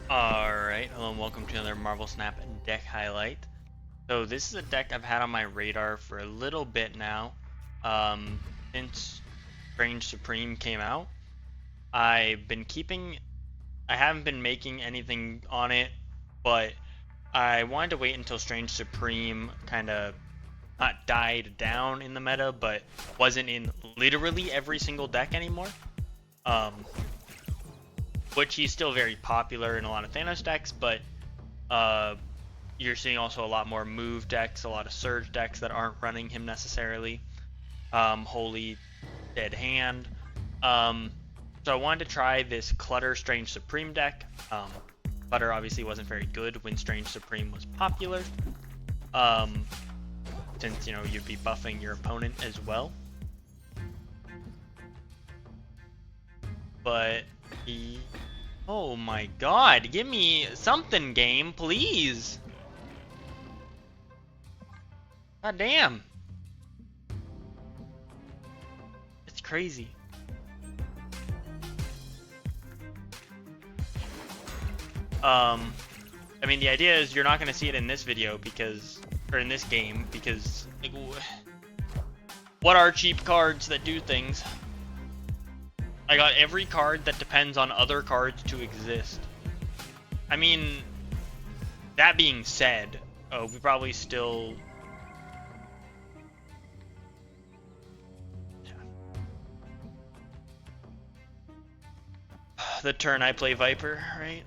Alright, hello and welcome to another Marvel Snap deck highlight. So this is a deck I've had on my radar for a little bit now. Since Strange Supreme came out. I haven't been making anything on it, but I wanted to wait until Strange Supreme kind of not died down in the meta, but wasn't in literally every single deck anymore. Which he's still very popular in a lot of Thanos decks, but you're seeing also a lot more move decks, a lot of surge decks that aren't running him necessarily. Holy Dead Hand. So I wanted to try this Clutter Strange Supreme deck. Clutter obviously wasn't very good when Strange Supreme was popular, since you'd be buffing your opponent as well. But oh my god, give me something, game, please. God damn. It's crazy. I mean, the idea is you're not going to see it in this video or in this game, because, like, what are cheap cards that do things? I got every card that depends on other cards to exist. I mean, that being said, we probably still... The turn I play Viper, right?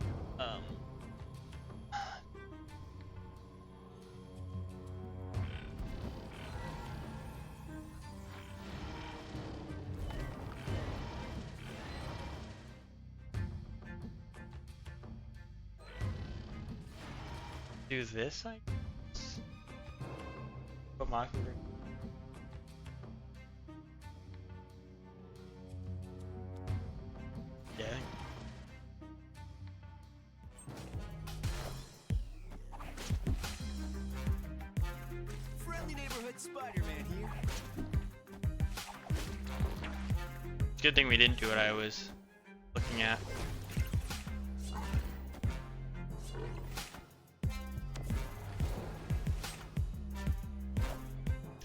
Do this, I guess? Put Mockingbird. Yeah. Friendly neighborhood Spider-Man here. Good thing we didn't do what I was looking at.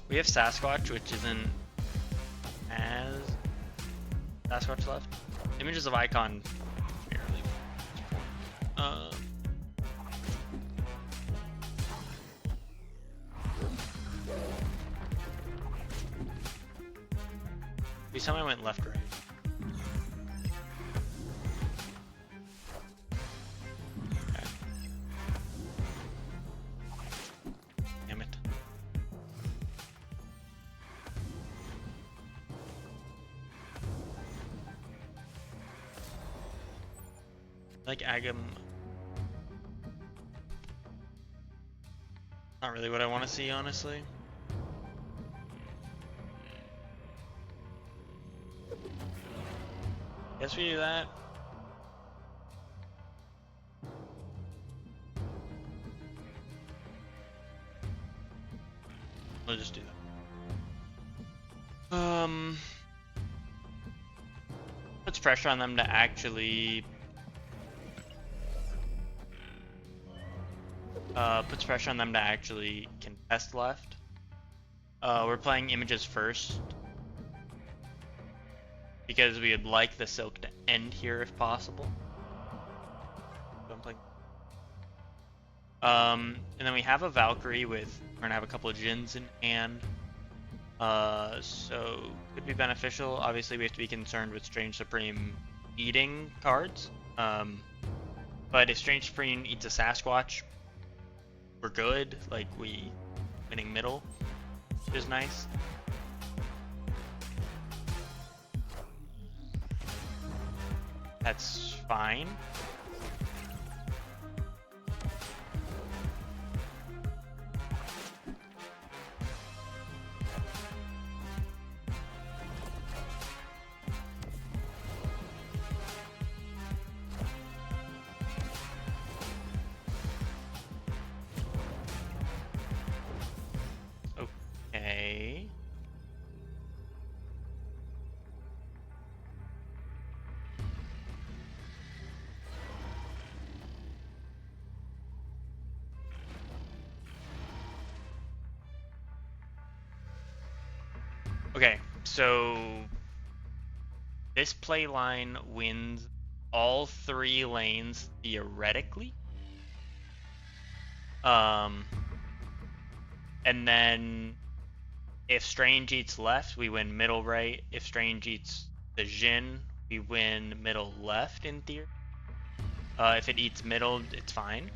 We have Sasquatch, which isn't as Sasquatch left. Images of Icon barely. Please tell me I went left, right. Okay. Damn it. Like not really what I want to see, honestly. Guess we do that. We'll just do that. Puts pressure on them to actually contest left. We're playing images first because we would like the silk to end here if possible. So I'm playing. And then we have a Valkyrie we're gonna have a couple of Jins in hand. So could be beneficial. Obviously we have to be concerned with Strange Supreme eating cards. But if Strange Supreme eats a Sasquatch, we're good. Like, we winning middle, which is nice. That's fine. Okay. Okay, so this play line wins all 3 lanes theoretically. And then if Strange eats left, we win middle right. If Strange eats the Jin, we win middle left in theory. If it eats middle, it's fine.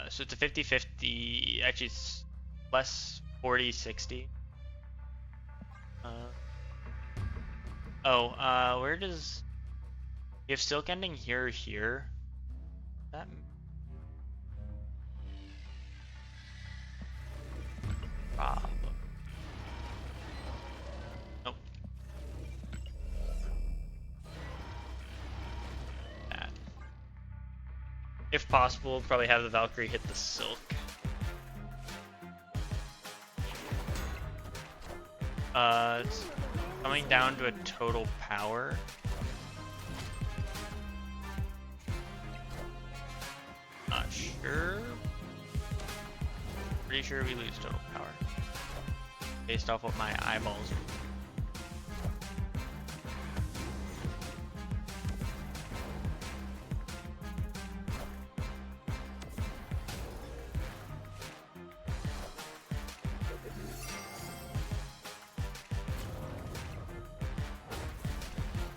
So it's a 50-50. Actually, it's less 40-60. Where does... You have Silk ending here or here? That... Problem. Nope. That. If possible, probably have the Valkyrie hit the Silk. It's coming down to a total power. Not sure. Pretty sure we lose total power. Based off what my eyeballs are.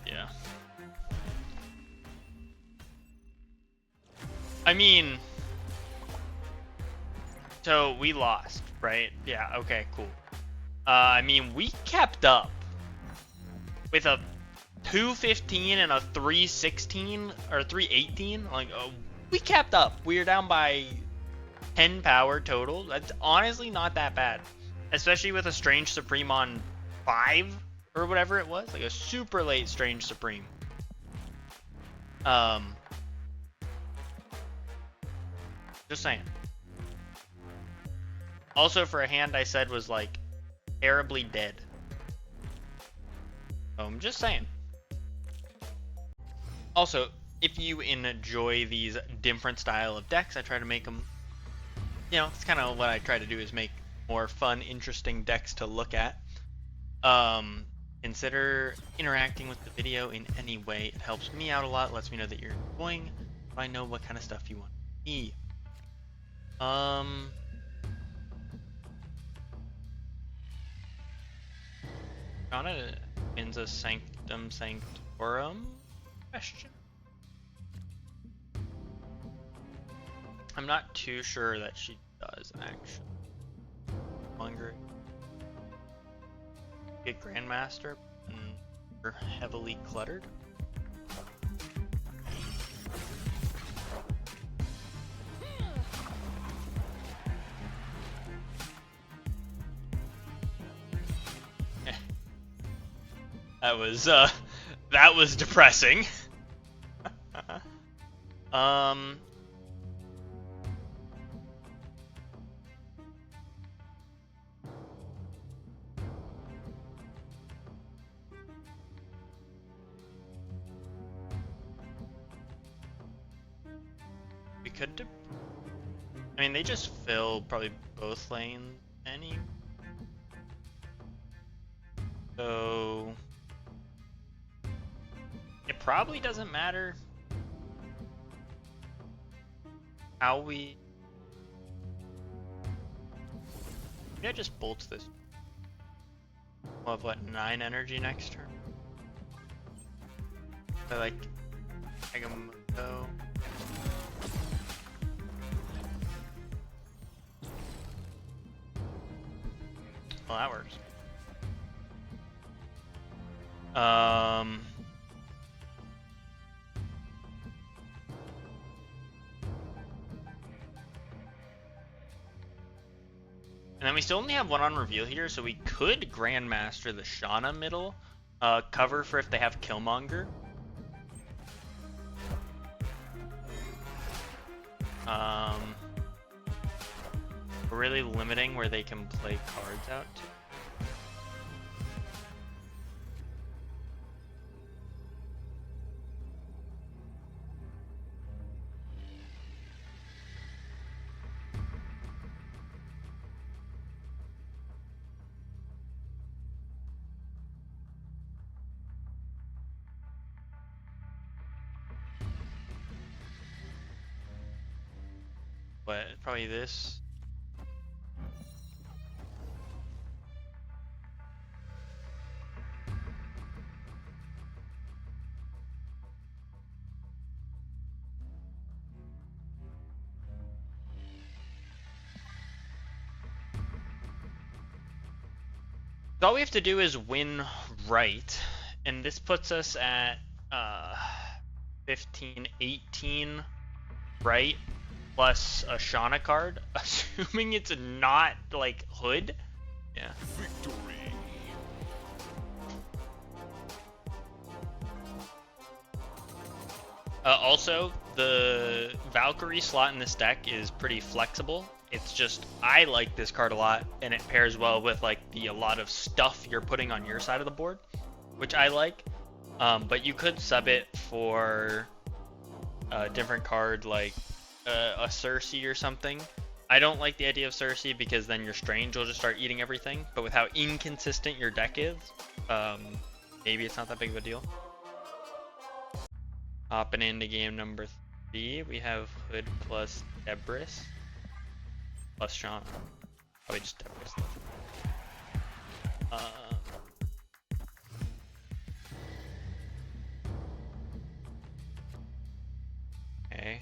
Yeah. I mean, so we lost, right? Yeah, okay, cool. I mean, we kept up with a 215 and a 316 or 318. Like, we kept up. We were down by 10 power total. That's honestly not that bad, especially with a Strange Supreme on 5 or whatever it was, like a super late Strange Supreme. Just saying. Also, for a hand I said was like terribly dead. So I'm just saying. Also, if you enjoy these different style of decks, I try to make them, you know, it's kind of what I try to do, is make more fun, interesting decks to look at. Consider interacting with the video in any way. It helps me out a lot, lets me know that you're enjoying, so I know what kind of stuff you want to see. Shanna wins a Sanctum Sanctorum question. I'm not too sure that she does, actually. Hungry. Get Grandmaster, and we're heavily cluttered. That was depressing. We could I mean, they just fill probably both lanes so it probably doesn't matter how we... Maybe I just bolt this. We'll have, what, 9 energy next turn? I like Agamotto. Well, that works. And then we still only have one on reveal here, so we could Grandmaster the Shanna middle, cover for if they have Killmonger. We're really limiting where they can play cards out to. What? Probably this. So all we have to do is win right, and this puts us at 15, 18 right, plus a Shanna card, assuming it's not like Hood. Yeah. Victory. Also, the Valkyrie slot in this deck is pretty flexible. It's just, I like this card a lot, and it pairs well with like a lot of stuff you're putting on your side of the board, which I like. But you could sub it for a different card like a Cersei or something. I don't like the idea of Cersei because then your Strange will just start eating everything. But with how inconsistent your deck is, maybe it's not that big of a deal. Hopping into game number 3, we have Hood plus Debris plus Shanna. Probably just Debris. Okay.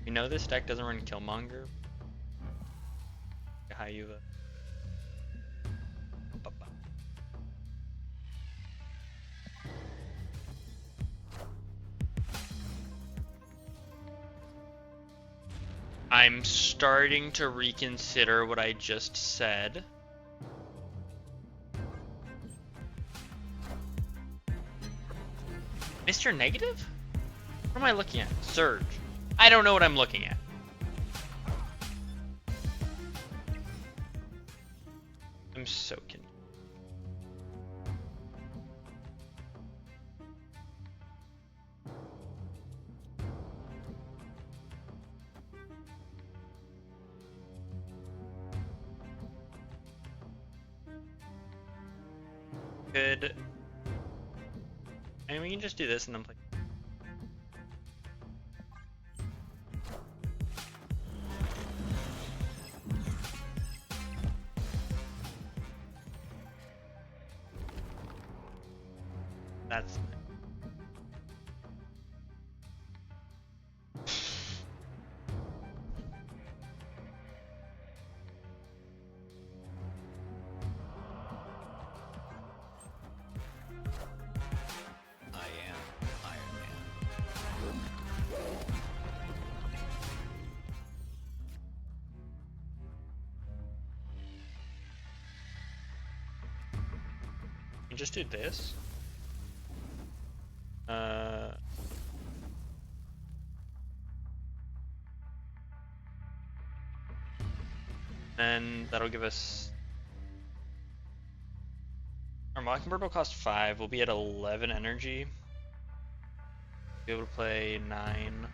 You know this deck doesn't run Killmonger. Hayuva. I'm starting to reconsider what I just said. Mr. Negative? What am I looking at? Surge. I don't know what I'm looking at. I'm so confused. Good. And we can just do this and then play. That's I am Iron Man. you just do this. Then that'll give us. Our Mockingbird will cost 5. We'll be at 11 energy. Be able to play 9.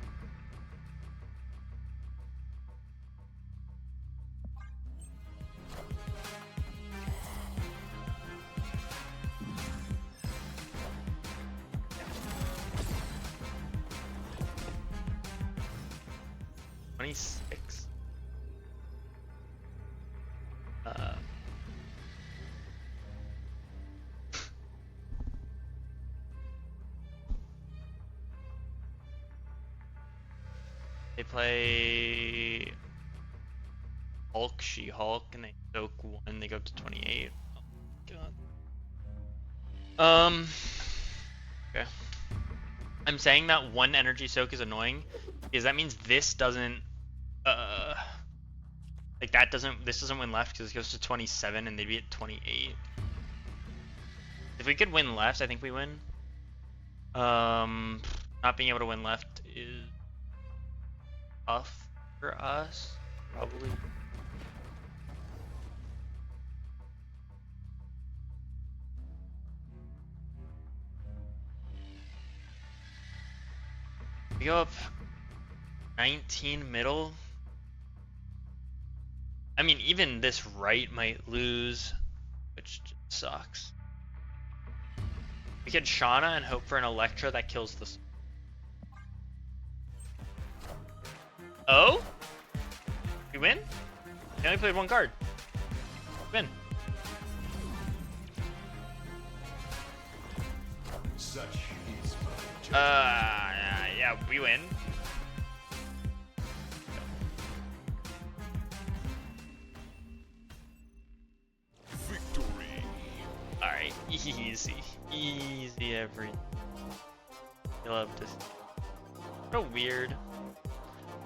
They play Hulk, She-Hulk, and they soak 1, they go up to 28. Oh my god. Okay. I'm saying that 1 energy soak is annoying because that means this doesn't like this doesn't win left because it goes to 27 and they'd be at 28. If we could win left, I think we win. Not being able to win left is tough for us, probably. We go up 19 middle. I mean, even this right might lose, which just sucks. We could Shanna and hope for an Electra that kills the... Oh? We win? We only played one card. Win. Such is my judgment. Yeah, we win. Victory. Alright, easy. Easy every... I love this. So weird.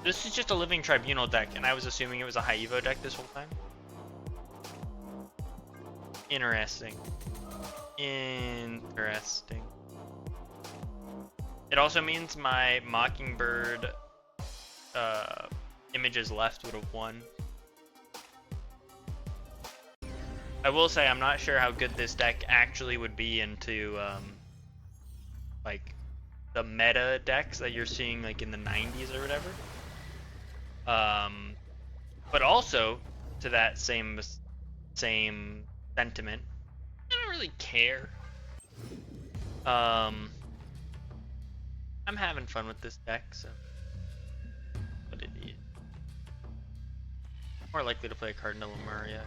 This is just a Living Tribunal deck, and I was assuming it was a high Evo deck this whole time. Interesting. Interesting. It also means my Mockingbird images left would have won. I will say I'm not sure how good this deck actually would be into like the meta decks that you're seeing like in the 90s or whatever. But also to that same sentiment, I don't really care. I'm having fun with this deck, so what it is. More likely to play a Cardinal Lemuria.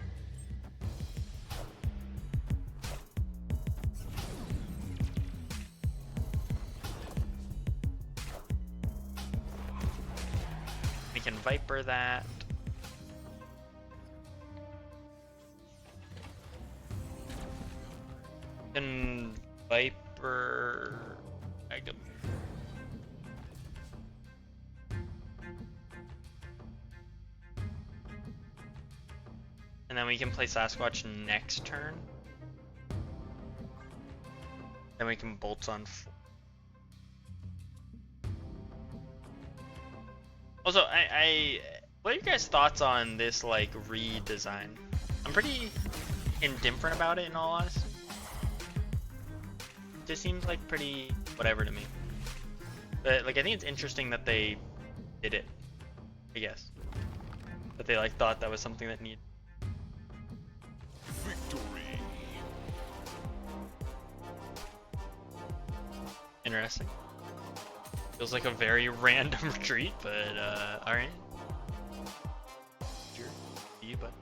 We can Viper that. Then Viper Agamotto. And then we can play Sasquatch next turn. Then we can Bolts on 4. Also, what are you guys' thoughts on this like redesign? I'm pretty indifferent about it in all honesty. It just seems like pretty whatever to me. But like I think it's interesting that they did it. I guess. That they like thought that was something that needed. Victory. Interesting. Feels like a very random retreat, but alright. Sure. You, but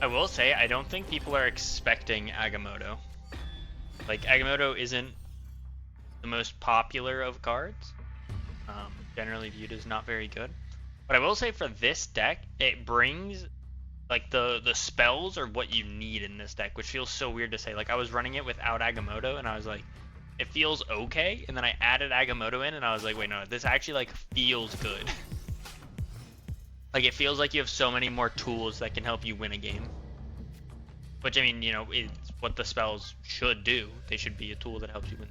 I will say I don't think people are expecting Agamotto. Like Agamotto isn't the most popular of cards. Generally viewed as not very good. But I will say for this deck, it brings like the spells are what you need in this deck, which feels so weird to say. Like I was running it without Agamotto and I was like, it feels okay, and then I added Agamotto in and I was like, wait, no, this actually like feels good. Like it feels like you have so many more tools that can help you win a game. Which I mean, you know, it's what the spells should do. They should be a tool that helps you win.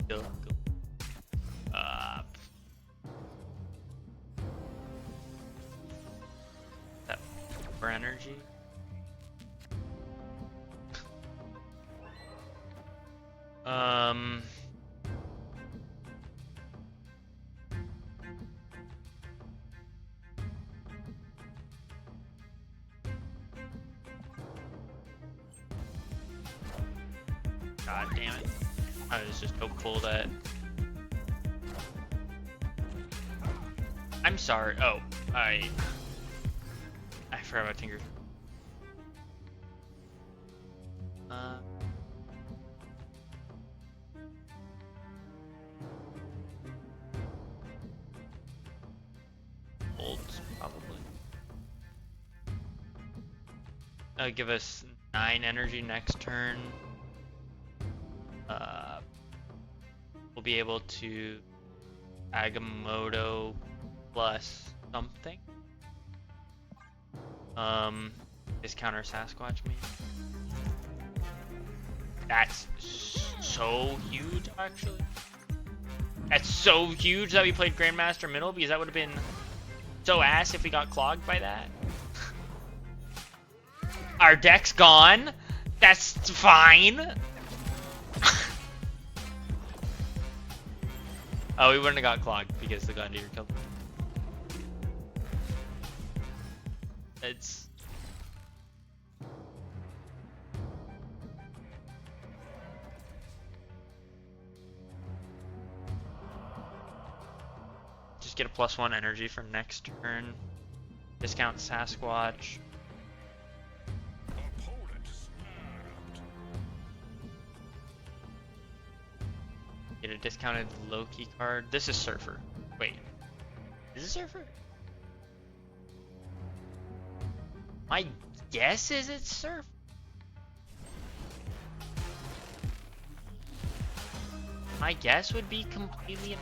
Go. That for energy. God damn it. I was just hopeful that... I'm sorry. Oh, I forgot about Tinker's. Bolts, probably. Give us 9 energy next turn. We'll be able to Agamotto plus something. Discounter Sasquatch maybe. That's so huge, actually. That's so huge that we played Grandmaster Middle, because that would have been so ass if we got clogged by that. Our deck's gone. That's fine. Oh, we wouldn't have got clogged because the Gladiator killed him. It's... Just get a +1 energy for next turn. Discount Sasquatch. Opponent snapped. Get a discounted Loki card. This is Surfer. Wait. Is it Surfer? My guess is it's Surfer. My guess would be completely.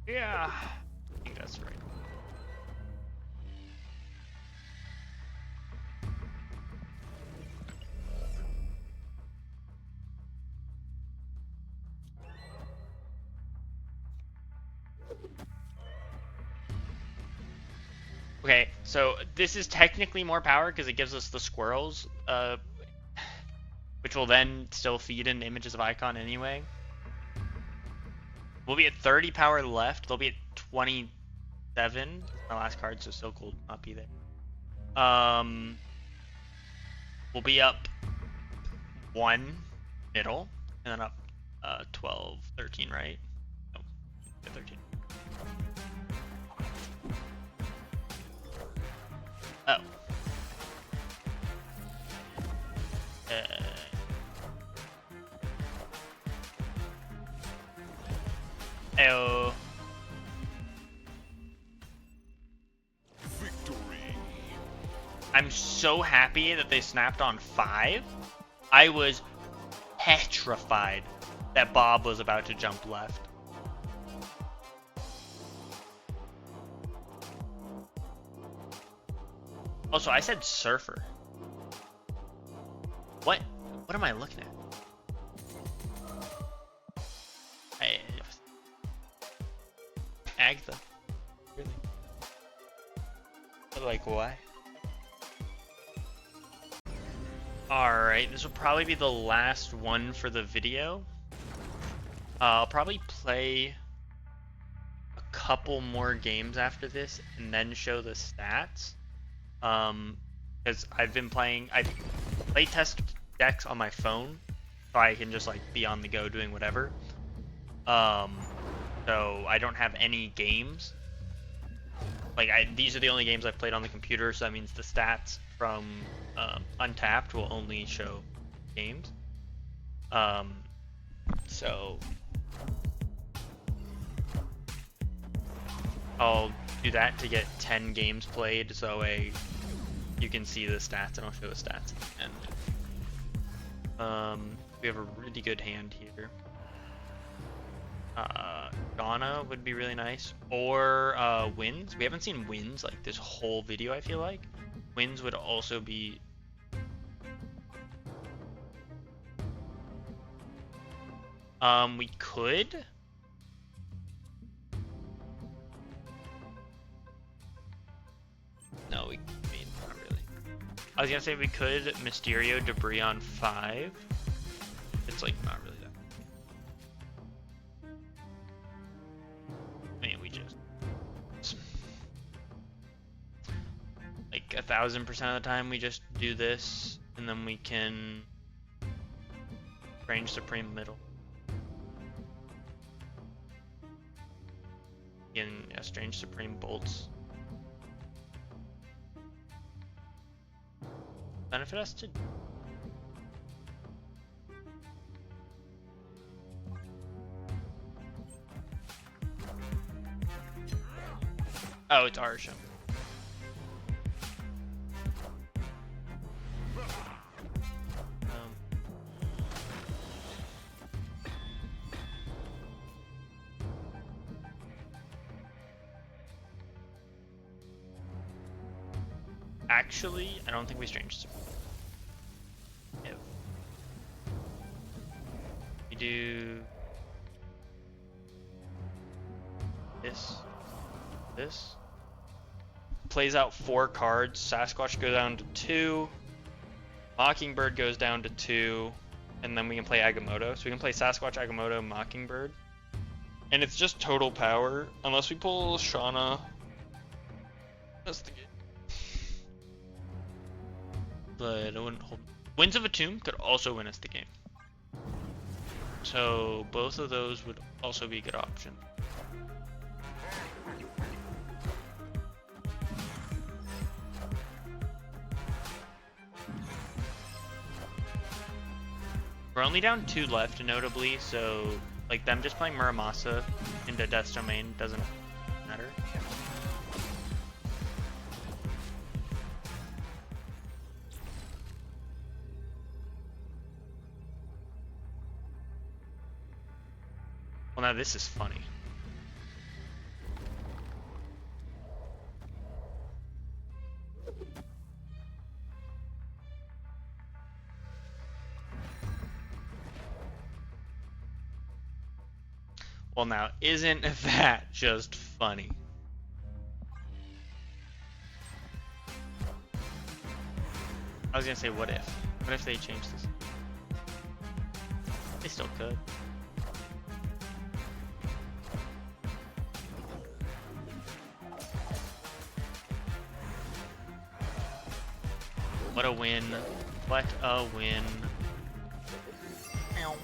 Yeah, I think that's right. Okay, so this is technically more power because it gives us the squirrels, which will then still feed in images of Icon anyway. We'll be at 30 power left. They'll be at 27. My last card, so still cool to not be there. We'll be up 1 middle, and then up 12, 13, right? No, 13. Oh. Oh. Victory. I'm so happy that they snapped on 5. I was petrified that Bob was about to jump left. Also, I said Surfer. What am I looking at? Agatha. Really? But like, why? Alright, this will probably be the last one for the video. I'll probably play a couple more games after this and then show the stats. Because I play test decks on my phone, so I can just like be on the go doing whatever. So I don't have any games. Like these are the only games I've played on the computer, so that means the stats from Untapped will only show games. So I'll do that to get 10 games played, so you can see the stats, and I'll show the stats at the end. We have a really good hand here. Donna would be really nice, or Wins. We haven't seen Wins like this whole video, I feel like. Wins would also be. We could. No, I mean, not really. I was gonna say we could Mysterio Debris on 5. It's like not really that. I mean, we just like 1000% of the time we just do this, and then we can range Supreme middle. And yeah, Strange Supreme bolts. Benefit us to. Oh, it's our show. Actually, I don't think we Strange Supreme. If we do this plays out 4 cards. Sasquatch goes down to 2. Mockingbird goes down to 2. And then we can play Agamotto. So we can play Sasquatch, Agamotto, Mockingbird. And it's just total power. Unless we pull Shanna. That's the game. But it wouldn't hold. Winds of a Tomb could also win us the game. So both of those would also be a good option. We're only down 2 left, notably, so like them just playing Muramasa into Death's Domain doesn't matter. Well, now this is funny. Well, now, isn't that just funny? I was gonna say, what if? What if they changed this? They still could. What a win. What a win. Ow.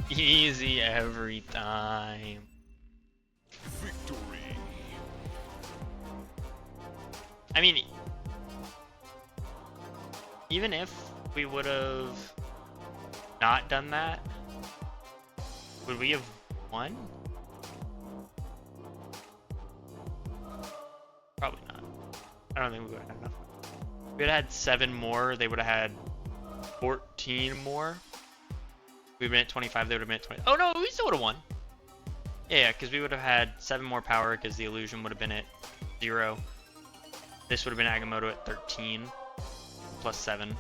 Easy every time. Victory. I mean, even if we would have not done that, would we have won? Probably not. I don't think we would have had enough. If we had had 7 more, they would have had 14 more. We would have been at 25, they would have been at 20. Oh no, we still would have won. Yeah, because we would have had 7 more power because the illusion would have been at 0. This would have been Agamotto at 13 plus 7,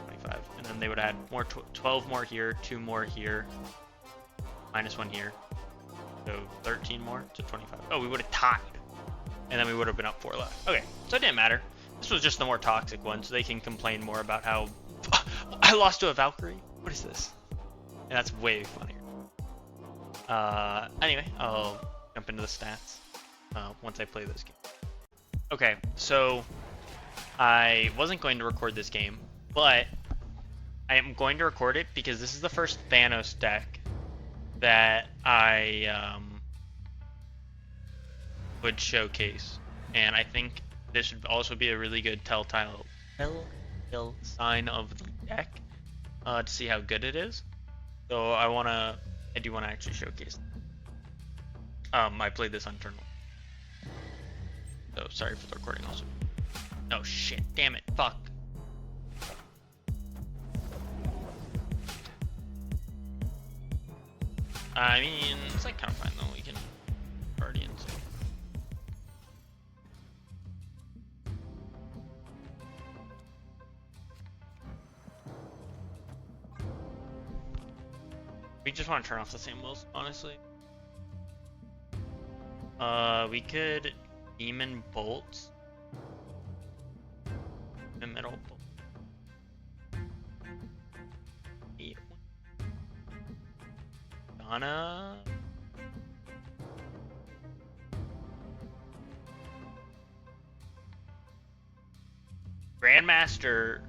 25. And then they would have had more 12 more here, 2 more here, minus 1 here. So 13 more to 25. Oh, we would have tied. And then we would have been up 4 left. Okay, so it didn't matter. This was just the more toxic one, so they can complain more about how I lost to a Valkyrie. What is this? And that's way funnier. Anyway, I'll jump into the stats once I play this game. Okay, so I wasn't going to record this game, but I am going to record it because this is the first Thanos deck that I would showcase, and I think this should also be a really good telltale sign of the deck to see how good it is. So I do wanna actually showcase. I played this on turn 1. So sorry for the recording also. Oh shit, damn it, fuck. I mean, it's like kind of fine though, we can Guardians. We just want to turn off the same wheels, honestly. We could Demon Bolt. The middle bolt. Shanna. Grandmaster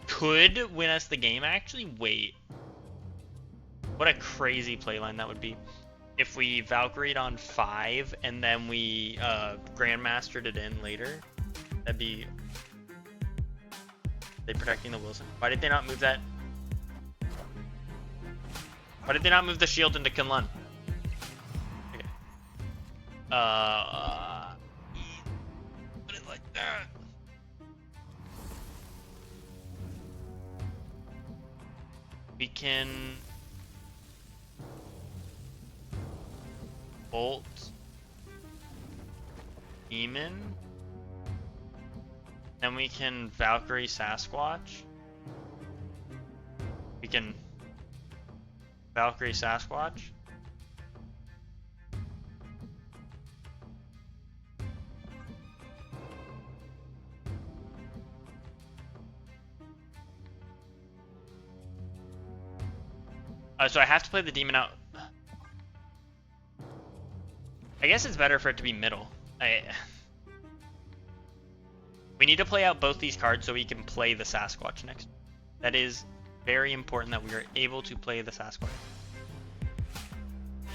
could win us the game, actually. Wait. What a crazy playline that would be. If we Valkyried on 5 and then we Grandmastered it in later. That'd be... They protecting the Wilson. Why did they not move that? Why did they not move the shield into Kunlun? Okay. Put it like that. We can Bolt, Demon. Then we can Valkyrie Sasquatch. We can Valkyrie Sasquatch. So I have to play the demon out. I guess it's better for it to be middle. We need to play out both these cards so we can play the Sasquatch next. That is very important that we are able to play the Sasquatch.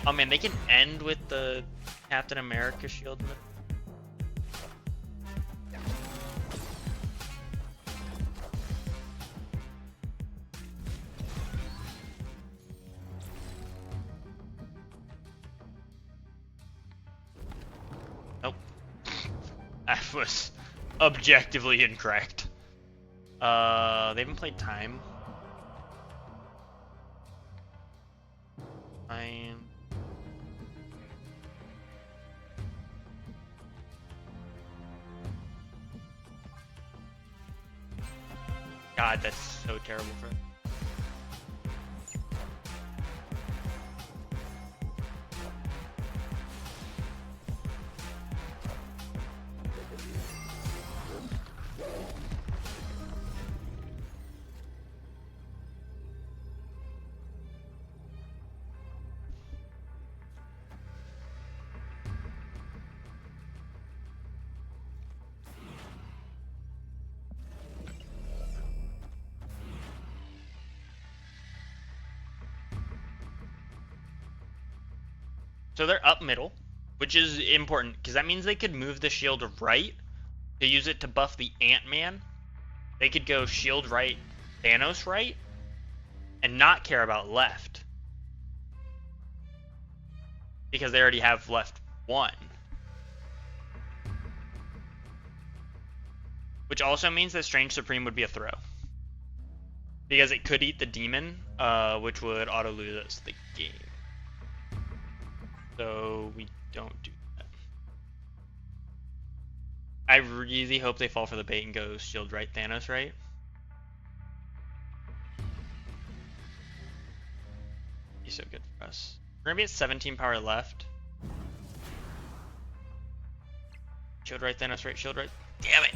Oh man, they can end with the Captain America shield. Nope. That was objectively incorrect. They haven't played time. God, that's so terrible for it. So they're up middle, which is important because that means they could move the shield right to use it to buff the Ant-Man. They could go shield right, Thanos right, and not care about left because they already have left one. Which also means that Strange Supreme would be a throw because it could eat the demon, which would auto lose us the game. So we don't do that. I really hope they fall for the bait and go shield right, Thanos right. He's so good for us. We're gonna be at 17 power left. Shield right, Thanos right, shield right. Damn it!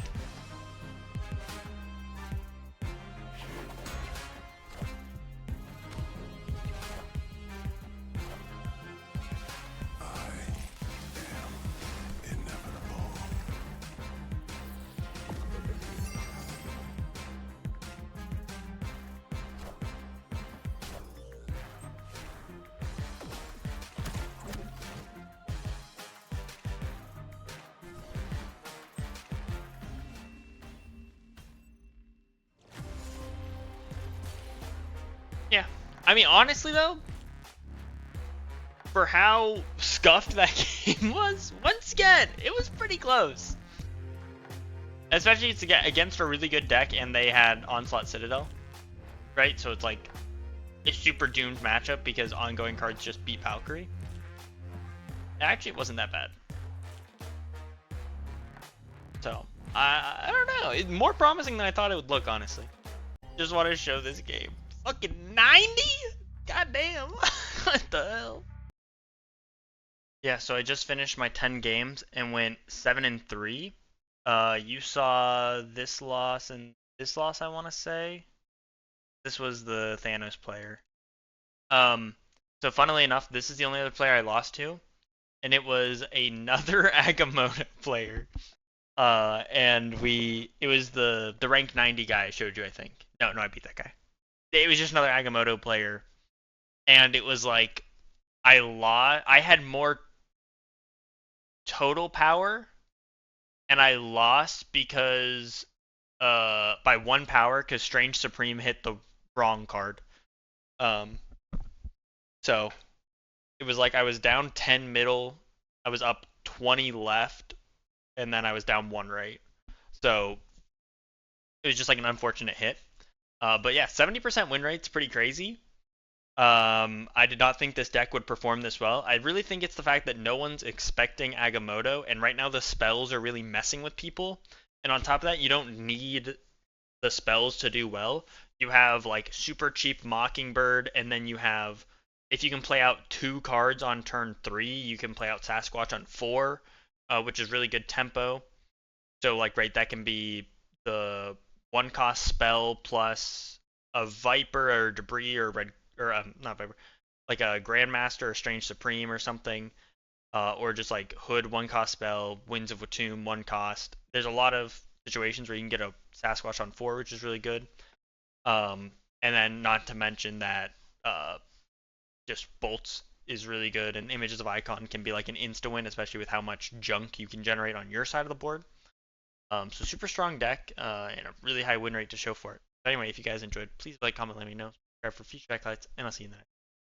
Yeah. I mean, honestly, though, for how scuffed that game was, once again, it was pretty close. Especially it's against a really good deck, and they had Onslaught Citadel, right? So it's like a super doomed matchup because ongoing cards just beat Valkyrie. Actually, it wasn't that bad. So, I don't know. It's more promising than I thought it would look, honestly. Just wanted to show this game. Fucking 90? Goddamn. What the hell? Yeah, so I just finished my 10 games and went 7-3. You saw this loss and this loss, I want to say. This was the Thanos player. So funnily enough, this is the only other player I lost to, and it was another Agamotto player. And it was the rank 90 guy I showed you, I think. No, I beat that guy. It was just another Agamotto player, and it was like I had more total power, and I lost because by 1 power because Strange Supreme hit the wrong card. So it was like I was down 10 middle, I was up 20 left, and then I was down 1 right. So it was just like an unfortunate hit. But yeah, 70% win rate's pretty crazy. I did not think this deck would perform this well. I really think it's the fact that no one's expecting Agamotto, and right now the spells are really messing with people. And on top of that, you don't need the spells to do well. You have like super cheap Mockingbird, and then you have, if you can play out 2 cards on turn 3, you can play out Sasquatch on 4, which is really good tempo. So like right, that can be the 1 cost spell plus a Viper or Debris or red or not Viper, like a Grandmaster or Strange Supreme or something, or just like Hood 1 cost spell, Winds of Watum 1 cost. There's a lot of situations where you can get a Sasquatch on 4, which is really good. And then not to mention that just Bolts is really good, and Images of Icon can be like an insta win, especially with how much junk you can generate on your side of the board. So super strong deck and a really high win rate to show for it. But anyway, if you guys enjoyed, please like, comment, let me know. Subscribe for future deck highlights, and I'll see you in the next.